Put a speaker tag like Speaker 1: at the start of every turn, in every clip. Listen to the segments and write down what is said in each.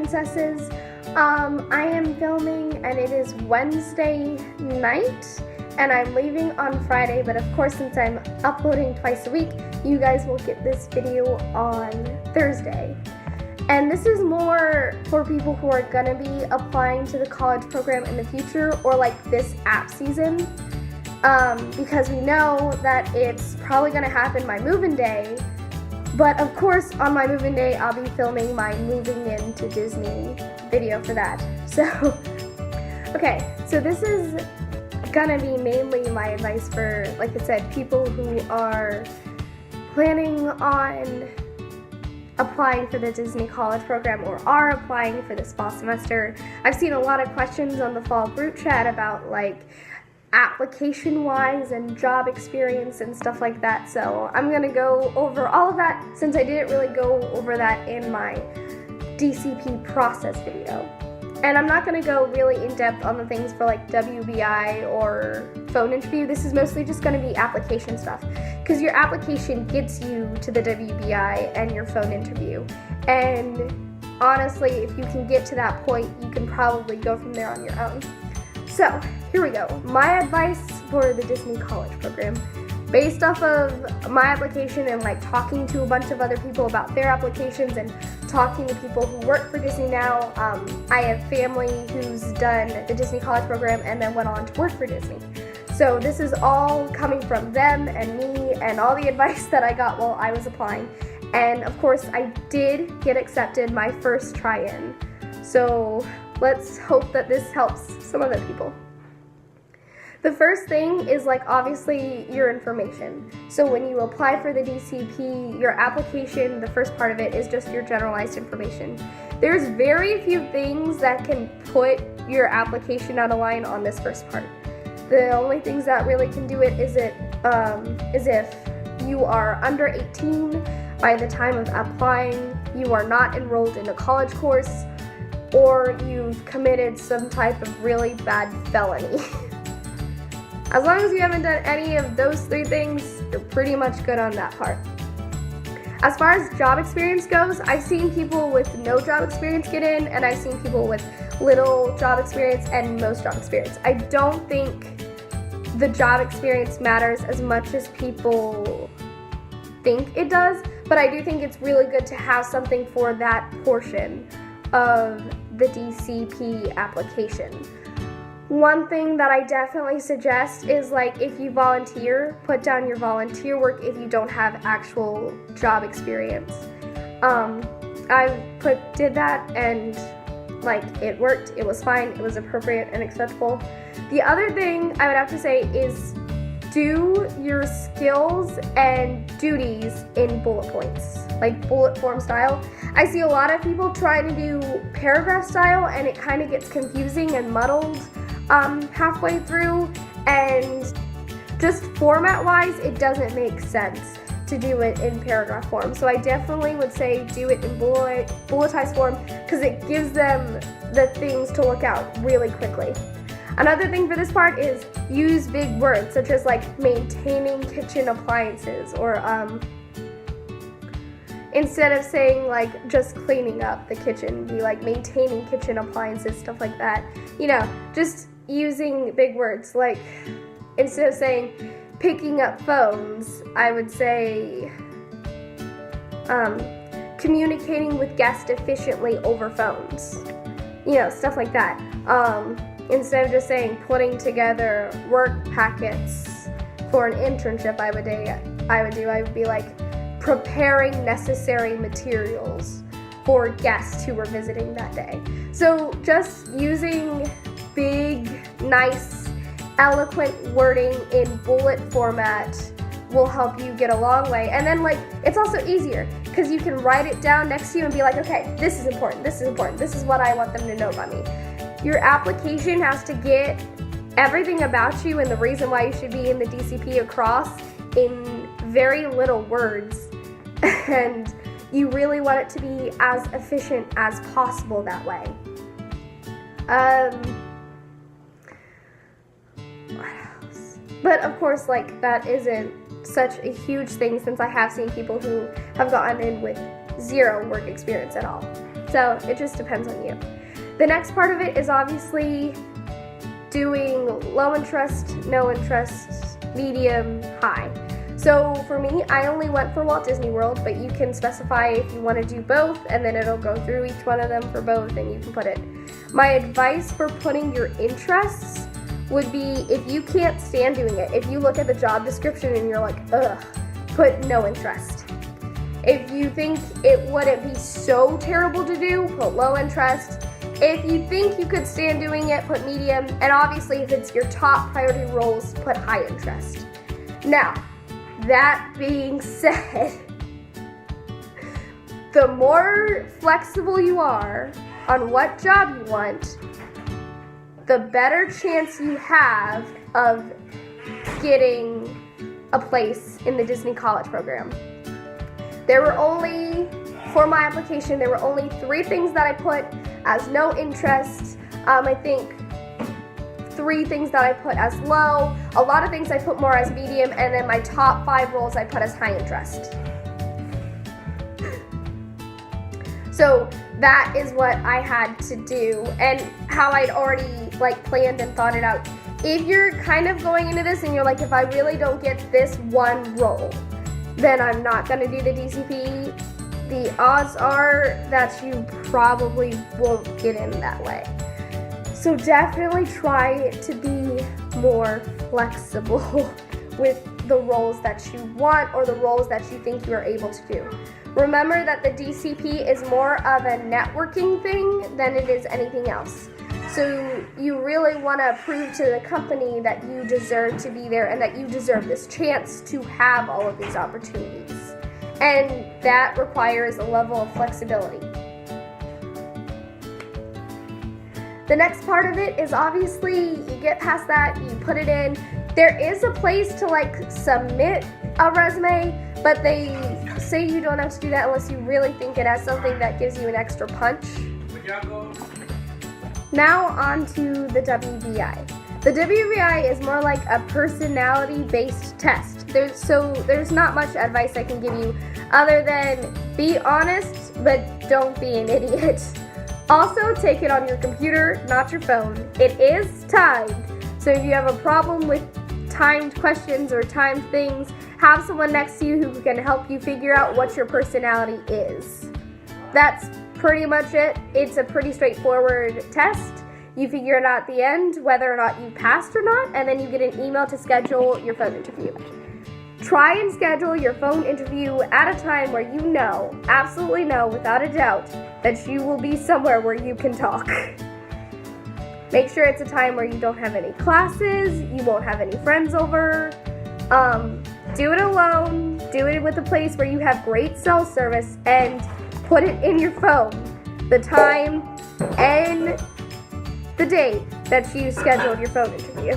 Speaker 1: princesses. I am filming and it is Wednesday night and I'm leaving on Friday, but of course since I'm uploading twice a week, you guys will get this video on Thursday. And this is more for people who are gonna be applying to the college program in the future or like this app season, because we know that it's probably gonna happen my move-in day. But of course, on my move-in day, I'll be filming my moving into Disney video for that. So, okay, so this is gonna be mainly my advice for, like I said, people who are planning on applying for the Disney college program or are applying for this fall semester. I've seen a lot of questions on the fall group chat about like application-wise and job experience and stuff like that, so I'm gonna go over all of that since I didn't really go over that in my DCP process video. And I'm not gonna go really in-depth on the things for like WBI or phone interview. This is mostly just gonna be application stuff, because your application gets you to the WBI and your phone interview. And honestly, if you can get to that point, you can probably go from there on your own. So, here we go. My advice for the Disney college program, based off of my application and like talking to a bunch of other people about their applications and talking to people who work for Disney now. I have family who's done the Disney college program and then went on to work for Disney. So this is all coming from them and me and all the advice that I got while I was applying. And of course, I did get accepted my first try-in. So let's hope that this helps some other people. The first thing is like obviously your information. So when you apply for the DCP, your application, the first part of it is just your generalized information. There's very few things that can put your application out of line on this first part. The only things that really can do it is if you are under 18 by the time of applying, you are not enrolled in a college course, or you've committed some type of really bad felony. As long as you haven't done any of those three things, you're pretty much good on that part. As far as job experience goes, I've seen people with no job experience get in, and I've seen people with little job experience and most job experience. I don't think the job experience matters as much as people think it does, but I do think it's really good to have something for that portion of the DCP application. One thing that I definitely suggest is like if you volunteer, put down your volunteer work if you don't have actual job experience. I did that and like it worked, it was fine, it was appropriate and acceptable. The other thing I would have to say is do your skills and duties in bullet points, like bullet form style. I see a lot of people trying to do paragraph style and it kind of gets confusing and muddled halfway through, and just format wise it doesn't make sense to do it in paragraph form. So I definitely would say do it in bulletized form because it gives them the things to look out really quickly. Another thing for this part is use big words such as like maintaining kitchen appliances, or instead of saying like just cleaning up the kitchen, be like maintaining kitchen appliances, stuff like that. You know, just using big words. Like instead of saying picking up phones, I would say communicating with guests efficiently over phones. You know, stuff like that. Instead of just saying putting together work packets for an internship, I would be like preparing necessary materials for guests who were visiting that day. So just using big, nice, eloquent wording in bullet format will help you get a long way. And then like it's also easier because you can write it down next to you and be like, okay, this is important, this is important, this is what I want them to know about me. Your application has to get everything about you and the reason why you should be in the DCP across in very little words. And you really want it to be as efficient as possible that way. What else? But of course, like that isn't such a huge thing since I have seen people who have gotten in with zero work experience at all. So it just depends on you. The next part of it is obviously doing low interest, no interest, medium, high. So for me, I only went for Walt Disney World, but you can specify if you want to do both, and then it'll go through each one of them for both, and you can put it. My advice for putting your interests would be, if you can't stand doing it, if you look at the job description and you're like, ugh, put no interest. If you think it wouldn't be so terrible to do, put low interest. If you think you could stand doing it, put medium. And obviously, if it's your top priority roles, put high interest. Now, that being said, the more flexible you are on what job you want, the better chance you have of getting a place in the Disney College program. For my application, there were only 3 things that I put as no interest. I think 3 things that I put as low. A lot of things I put more as medium, and then my top 5 roles I put as high interest. So that is what I had to do, and how I'd already planned and thought it out. If you're kind of going into this and you're like, if I really don't get this one role, then I'm not going to do the DCP, the odds are that you probably won't get in that way. So definitely try to be more flexible with the roles that you want or the roles that you think you are able to do. Remember that the DCP is more of a networking thing than it is anything else. So you really want to prove to the company that you deserve to be there and that you deserve this chance to have all of these opportunities. And that requires a level of flexibility. The next part of it is obviously you get past that, you put it in. There is a place to submit a resume, but they say you don't have to do that unless you really think it has something that gives you an extra punch. Now on to the WBI. The WBI is more like a personality-based test. There's not much advice I can give you other than be honest, but don't be an idiot. Also, take it on your computer, not your phone. It is timed, so if you have a problem with timed questions or timed things, have someone next to you who can help you figure out what your personality is. That's pretty much it. It's a pretty straightforward test. You figure it out at the end whether or not you passed or not, and then you get an email to schedule your phone interview. Try and schedule your phone interview at a time where you know, absolutely know, without a doubt, that you will be somewhere where you can talk. Make sure it's a time where you don't have any classes, you won't have any friends over. Do it alone, do it with a place where you have great cell service, and put it in your phone, the time and the date that you scheduled your phone interview.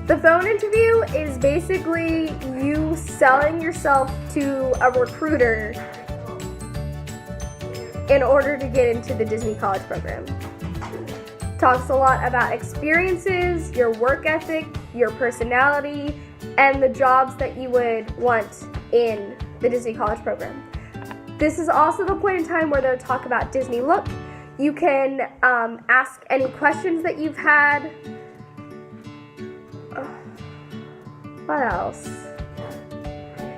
Speaker 1: The phone interview is basically you selling yourself to a recruiter in order to get into the Disney College program. Talks a lot about experiences, your work ethic, your personality, and the jobs that you would want in the Disney College program. This is also the point in time where they'll talk about Disney Look. You can ask any questions that you've had. What else?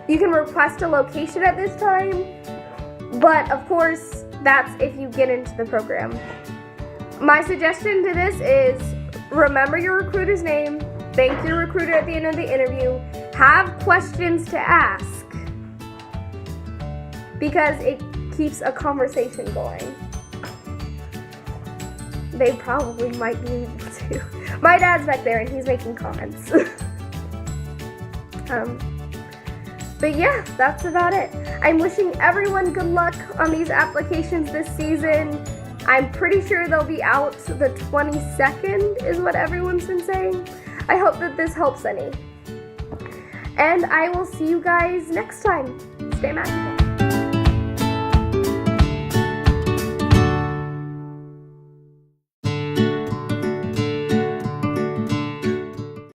Speaker 1: You can request a location at this time, but of course, that's if you get into the program. My suggestion to this is remember your recruiter's name, thank your recruiter at the end of the interview, have questions to ask, because it keeps a conversation going. They probably might be able to. My dad's back there and he's making comments. But yeah, that's about it. I'm wishing everyone good luck on these applications this season. I'm pretty sure they'll be out the 22nd is what everyone's been saying. I hope that this helps any. And I will see you guys next time. Stay magical.